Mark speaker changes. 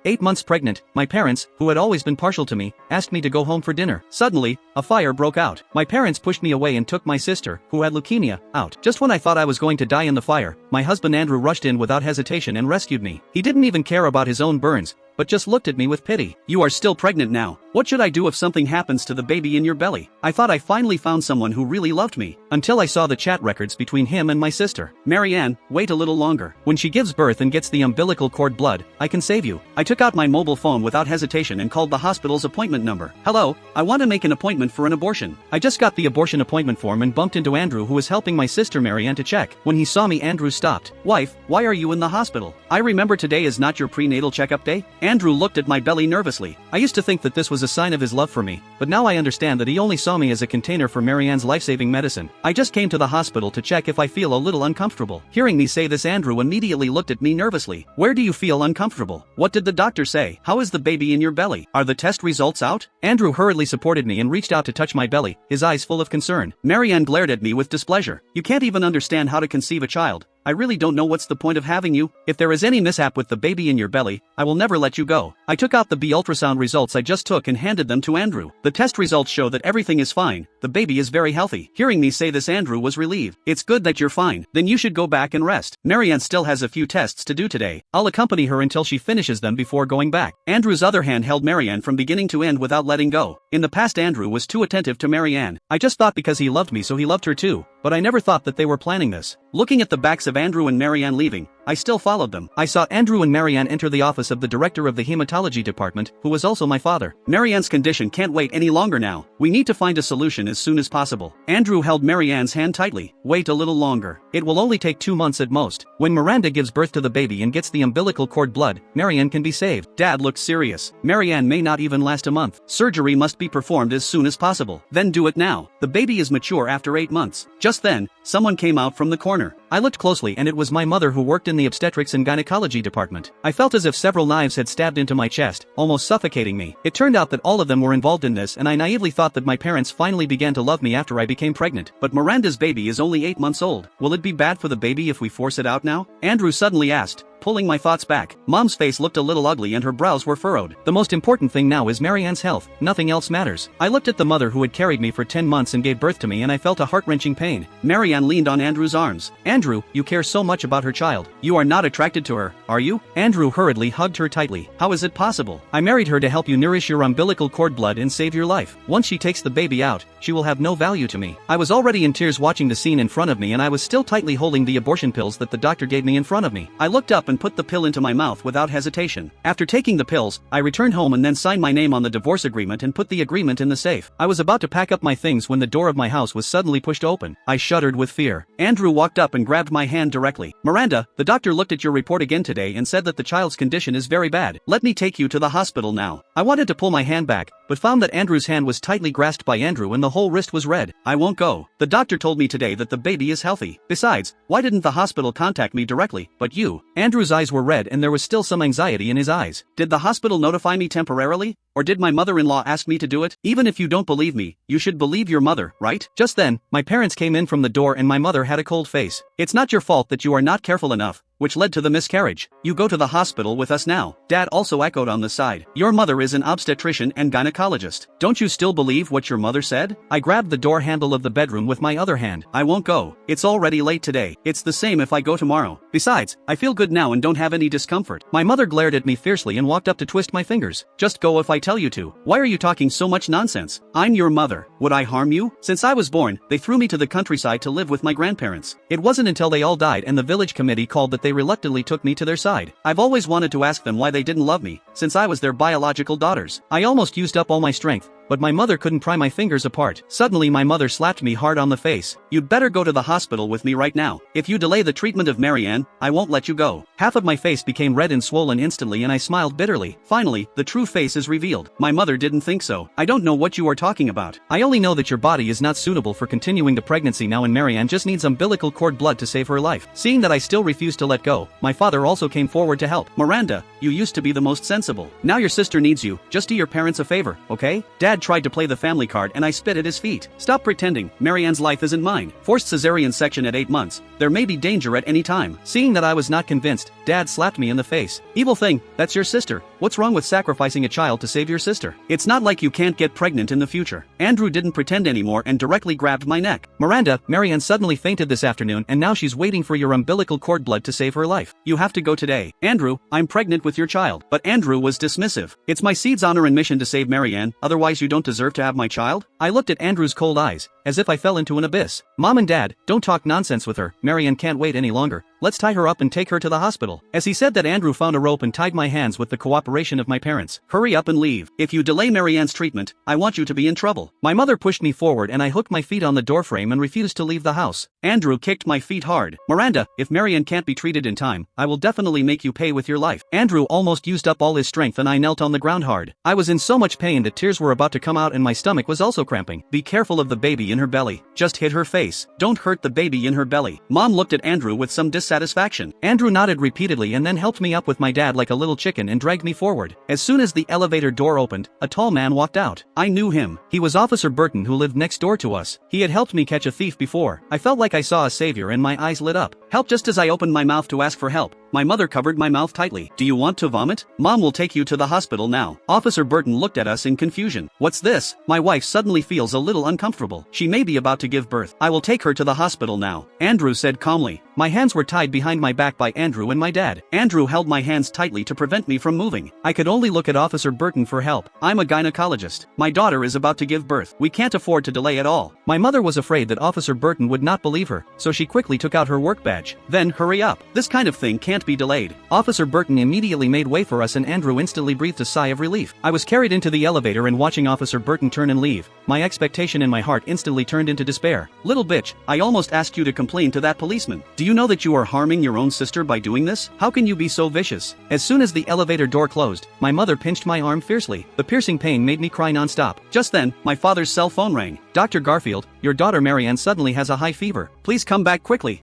Speaker 1: 8 months pregnant, my parents, who had always been partial to me, asked me to go home for dinner. Suddenly, a fire broke out. My parents pushed me away and took my sister, who had leukemia, out. Just when I thought I was going to die in the fire, my husband Andrew rushed in without hesitation and rescued me. He didn't even care about his own burns, but just looked at me with pity.
Speaker 2: You are still pregnant now. What should I do if something happens to the baby in your belly? I thought I finally found someone who really loved me.
Speaker 1: Until I saw the chat records between him and my sister.
Speaker 2: Marianne, wait a little longer.
Speaker 1: When she gives birth and gets the umbilical cord blood, I can save you.
Speaker 2: I took out my mobile phone without hesitation and called the hospital's appointment number. Hello, I want to make an appointment for an abortion.
Speaker 1: I just got the abortion appointment form and bumped into Andrew, who was helping my sister Marianne to check. When he saw me, Andrew stopped.
Speaker 2: Wife, why are you in the hospital? I remember today is not your prenatal checkup day. Andrew looked at my belly nervously.
Speaker 1: I used to think that this was a sign of his love for me, but now I understand that he only saw me as a container for Marianne's life-saving medicine. I just came to the hospital to check if I feel a little uncomfortable. Hearing me say this, Andrew immediately looked at me nervously. Where do you feel uncomfortable? What did the doctor say? How is the baby in your belly? Are the test results out? Andrew hurriedly supported me and reached out to touch my belly, his eyes full of concern.
Speaker 2: Marianne glared at me with displeasure. You can't even understand how to conceive a child. I really don't know what's the point of having you. If there is any mishap with the baby in your belly, I will never let you go. I took out the B ultrasound results I just took and handed them to Andrew. The test results show that everything is fine. The baby is very healthy. Hearing me say this, Andrew was relieved. It's good that you're fine. Then you should go back and rest. Marianne still has a few tests to do today. I'll accompany her until she finishes them before going back. Andrew's other hand held Marianne from beginning to end without letting go. In the past, Andrew was too attentive to Marianne. I just thought because he loved me so he loved her too, but I never thought that they were planning this. Looking at the backs of Andrew and Marianne leaving, I still followed them. I saw Andrew and Marianne enter the office of the director of the hematology department, who was also my father. Marianne's condition can't wait any longer now. We need to find a solution as soon as possible. Andrew held Marianne's hand tightly. Wait a little longer. It will only take 2 months at most. When Miranda gives birth to the baby and gets the umbilical cord blood, Marianne can be saved. Dad looked serious. Marianne may not even last a month. Surgery must be performed as soon as possible. Then do it now. The baby is mature after 8 months. Just then, someone came out from the corner. I looked closely and it was my mother, who worked in the obstetrics and gynecology department. I felt as if several knives had stabbed into my chest, almost suffocating me. It turned out that all of them were involved in this, and I naively thought that my parents finally began to love me after I became pregnant. But Miranda's baby is only 8 months old. Will it be bad for the baby if we force it out now? Andrew suddenly asked, pulling my thoughts back. Mom's face looked a little ugly and her brows were furrowed. The most important thing now is Marianne's health. Nothing else matters. I looked at the mother who had carried me for 10 months and gave birth to me, and I felt a heart-wrenching pain. Marianne leaned on Andrew's arms. Andrew, you care so much about her child. You are not attracted to her, are you? Andrew hurriedly hugged her tightly. How is it possible? I married her to help you nourish your umbilical cord blood and save your life. Once she takes the baby out, she will have no value to me. I was already in tears watching the scene in front of me, and I was still tightly holding the abortion pills that the doctor gave me in front of me. I looked up and put the pill into my mouth without hesitation. After taking the pills, I returned home and then signed my name on the divorce agreement and put the agreement in the safe. I was about to pack up my things when the door of my house was suddenly pushed open. I shuddered with fear. Andrew walked up and grabbed my hand directly. Miranda, the doctor looked at your report again today and said that the child's condition is very bad. Let me take you to the hospital now. I wanted to pull my hand back, but found that Andrew's hand was tightly grasped by Andrew and the whole wrist was red. I won't go. The doctor told me today that the baby is healthy. Besides, why didn't the hospital contact me directly, but you? Andrew's eyes were red and there was still some anxiety in his eyes. Did the hospital notify me temporarily? Or did my mother-in-law ask me to do it? Even if you don't believe me, you should believe your mother, right? Just then, my parents came in from the door and my mother had a cold face. It's not your fault that you are not careful enough, which led to the miscarriage. You go to the hospital with us now. Dad also echoed on the side. Your mother is an obstetrician and gynecologist. Don't you still believe what your mother said? I grabbed the door handle of the bedroom with my other hand. I won't go. It's already late today. It's the same if I go tomorrow. Besides, I feel good now and don't have any discomfort. My mother glared at me fiercely and walked up to twist my fingers. Just go if I tell you to. Why are you talking so much nonsense? I'm your mother. Would I harm you? Since I was born, they threw me to the countryside to live with my grandparents. It wasn't until they all died and the village committee called that they reluctantly took me to their side. I've always wanted to ask them why they didn't love me, since I was their biological daughters. I almost used up all my strength, but my mother couldn't pry my fingers apart. Suddenly my mother slapped me hard on the face. You'd better go to the hospital with me right now. If you delay the treatment of Marianne, I won't let you go. Half of my face became red and swollen instantly and I smiled bitterly. Finally, the true face is revealed. My mother didn't think so. I don't know what you are talking about. I only know that your body is not suitable for continuing the pregnancy now and Marianne just needs umbilical cord blood to save her life. Seeing that I still refused to let go, my father also came forward to help. Miranda, you used to be the most sensible. Now your sister needs you. Just do your parents a favor, okay? Dad tried to play the family card and I spit at his feet. Stop pretending. Marianne's life isn't mine. Forced cesarean section at 8 months. There may be danger at any time. Seeing that I was not convinced, Dad slapped me in the face. Evil thing, that's your sister.
Speaker 1: What's wrong with sacrificing a child to save your sister? It's not like you can't get pregnant in the future. Andrew didn't pretend anymore and directly grabbed my neck. Miranda, Marianne suddenly fainted this afternoon and now she's waiting for your umbilical cord blood to save her life. You have to go today. Andrew, I'm pregnant with your child. But Andrew was dismissive. It's my seed's honor and mission to save Marianne, otherwise you don't deserve to have my child? I looked at Andrew's cold eyes, as if I fell into an abyss. Mom and Dad, don't talk nonsense with her. Marianne can't wait any longer. Let's tie her up and take her to the hospital. As he said that, Andrew found a rope and tied my hands with the cooperation of my parents. Hurry up and leave. If you delay Marianne's treatment, I want you to be in trouble. My mother pushed me forward and I hooked my feet on the doorframe and refused to leave the house. Andrew kicked my feet hard. Miranda, if Marianne can't be treated in time, I will definitely make you pay with your life. Andrew almost used up all his strength and I knelt on the ground hard. I was in so much pain that tears were about to come out and my stomach was also cramping. Be careful of the baby in her belly. Just hit her face. Don't hurt the baby in her belly. Mom looked at Andrew with some dissatisfaction. Andrew nodded repeatedly and then helped me up with my dad like a little chicken and dragged me forward. As soon as the elevator door opened, a tall man walked out. I knew him. He was Officer Burton, who lived next door to us. He had helped me catch a thief before. I felt like I saw a savior and my eyes lit up. Help! Just as I opened my mouth to ask for help, my mother covered my mouth tightly. Do you want to vomit? Mom will take you to the hospital now. Officer Burton looked at us in confusion. What's this? My wife suddenly feels a little uncomfortable. She may be about to give birth. I will take her to the hospital now, Andrew said calmly. My hands were tied behind my back by Andrew and my dad. Andrew held my hands tightly to prevent me from moving. I could only look at Officer Burton for help. I'm a gynecologist. My daughter is about to give birth. We can't afford to delay at all. My mother was afraid that Officer Burton would not believe her, so she quickly took out her work badge. Then, hurry up. This kind of thing can't be delayed. Officer Burton immediately made way for us and Andrew instantly breathed a sigh of relief. I was carried into the elevator and watching Officer Burton turn and leave, my expectation in my heart instantly turned into despair. Little bitch, I almost asked you to complain to that policeman. Do you know that you are harming your own sister by doing this? How can you be so vicious? As soon as the elevator door closed, my mother pinched my arm fiercely. The piercing pain made me cry non-stop. Just then, my father's cell phone rang. Dr. Garfield, your daughter Marianne suddenly has a high fever. Please come back quickly.